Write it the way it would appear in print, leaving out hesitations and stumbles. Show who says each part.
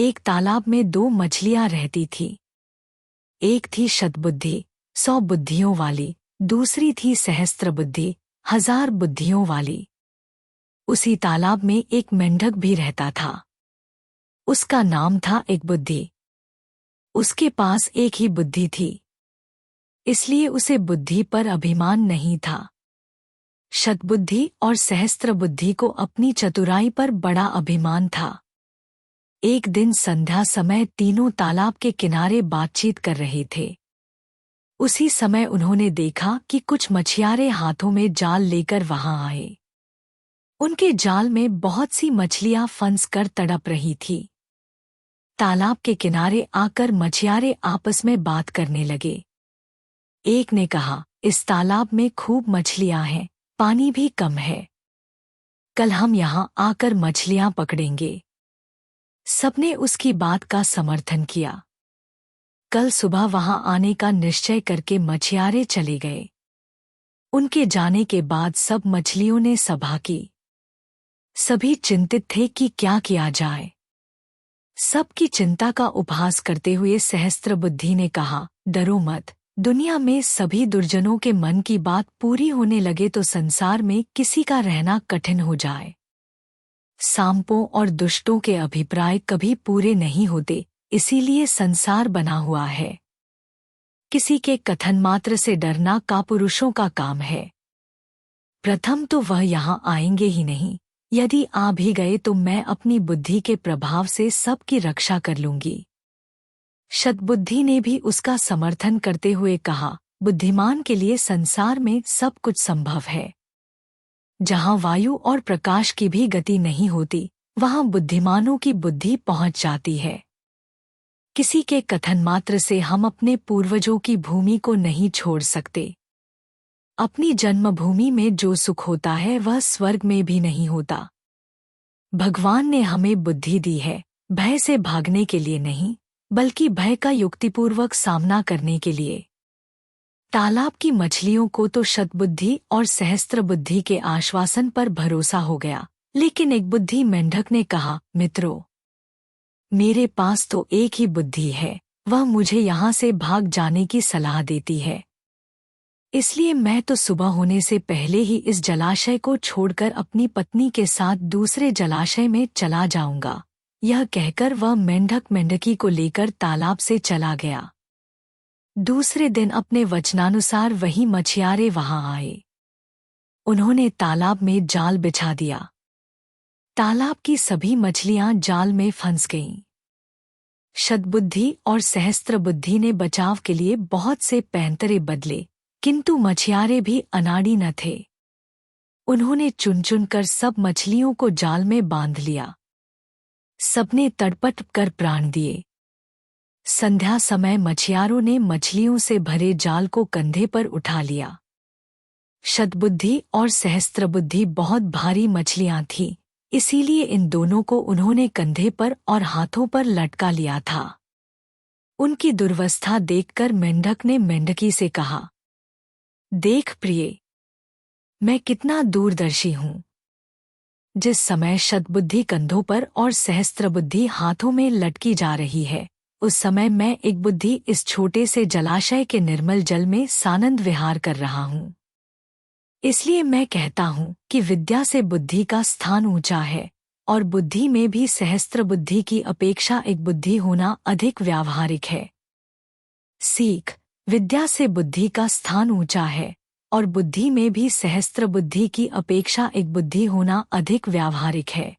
Speaker 1: एक तालाब में दो मछलियां रहती थीं। एक थी शतबुद्धि 100 बुद्धियों वाली, दूसरी थी सहस्त्र बुद्धि 1000 बुद्धियों वाली। उसी तालाब में एक मेंढक भी रहता था। उसका नाम था एक बुद्धि। उसके पास एक ही बुद्धि थी, इसलिए उसे बुद्धि पर अभिमान नहीं था। शतबुद्धि और सहस्त्र बुद्धि को अपनी चतुराई पर बड़ा अभिमान था। एक दिन संध्या समय तीनों तालाब के किनारे बातचीत कर रहे थे। उसी समय उन्होंने देखा कि कुछ मछियारे हाथों में जाल लेकर वहां आए। उनके जाल में बहुत सी मछलियां फंस कर तड़प रही थी। तालाब के किनारे आकर मछियारे आपस में बात करने लगे। एक ने कहा, इस तालाब में खूब मछलियां हैं, पानी भी कम है। कल हम यहां आकर मछलियां पकड़ेंगे। सबने उसकी बात का समर्थन किया। कल सुबह वहां आने का निश्चय करके मछियारे चले गए। उनके जाने के बाद सब मछलियों ने सभा की। सभी चिंतित थे कि क्या किया जाए। सबकी चिंता का उपहास करते हुए सहस्त्रबुद्धि ने कहा, डरो मत। दुनिया में सभी दुर्जनों के मन की बात पूरी होने लगे तो संसार में किसी का रहना कठिन हो जाए। सांपों और दुष्टों के अभिप्राय कभी पूरे नहीं होते, इसीलिए संसार बना हुआ है। किसी के कथन मात्र से डरना कापुरुषों का काम है। प्रथम तो वह यहां आएंगे ही नहीं। यदि आ भी गए तो मैं अपनी बुद्धि के प्रभाव से सबकी रक्षा कर लूंगी। शतबुद्धि ने भी उसका समर्थन करते हुए कहा, बुद्धिमान के लिए संसार में सब कुछ संभव है। जहां वायु और प्रकाश की भी गति नहीं होती, वहां बुद्धिमानों की बुद्धि पहुंच जाती है। किसी के कथन मात्र से हम अपने पूर्वजों की भूमि को नहीं छोड़ सकते। अपनी जन्मभूमि में जो सुख होता है वह स्वर्ग में भी नहीं होता। भगवान ने हमें बुद्धि दी है, भय से भागने के लिए नहीं, बल्कि भय का युक्तिपूर्वक सामना करने के लिए। तालाब की मछलियों को तो शतबुद्धि और सहस्त्र बुद्धि के आश्वासन पर भरोसा हो गया, लेकिन एक बुद्धि मेंढक ने कहा, मित्रों, मेरे पास तो एक ही बुद्धि है, वह मुझे यहाँ से भाग जाने की सलाह देती है। इसलिए मैं तो सुबह होने से पहले ही इस जलाशय को छोड़कर अपनी पत्नी के साथ दूसरे जलाशय में चला जाऊंगा। यह कहकर वह मेंढक मेंढकी को लेकर तालाब से चला गया। दूसरे दिन अपने वचनानुसार वही मछियारे वहां आए। उन्होंने तालाब में जाल बिछा दिया। तालाब की सभी मछलियां जाल में फंस गईं। शतबुद्धि और सहस्त्र बुद्धि ने बचाव के लिए बहुत से पैंतरे बदले, किंतु मछियारे भी अनाड़ी न थे। उन्होंने चुन चुन कर सब मछलियों को जाल में बांध लिया। सबने तड़पट कर प्राण दिए। संध्या समय मछियारों ने मछलियों से भरे जाल को कंधे पर उठा लिया। शतबुद्धि और सहस्त्रबुद्धि बहुत भारी मछलियां थीं, इसीलिए इन दोनों को उन्होंने कंधे पर और हाथों पर लटका लिया था। उनकी दुर्वस्था देखकर मेंढक ने मेंढकी से कहा, देख प्रिय, मैं कितना दूरदर्शी हूँ। जिस समय शतबुद्धि कंधों पर और सहस्त्रबुद्धि हाथों में लटकी जा रही है, उस समय मैं एक बुद्धि इस छोटे से जलाशय के निर्मल जल में सानंद विहार कर रहा हूँ। इसलिए मैं कहता हूँ कि विद्या से बुद्धि का स्थान ऊंचा है, और बुद्धि में भी सहस्त्र बुद्धि की अपेक्षा एक बुद्धि होना अधिक व्यावहारिक है। सीख, विद्या से बुद्धि का स्थान ऊंचा है, और बुद्धि में भी सहस्त्र बुद्धि की अपेक्षा एक बुद्धि होना अधिक व्यावहारिक है।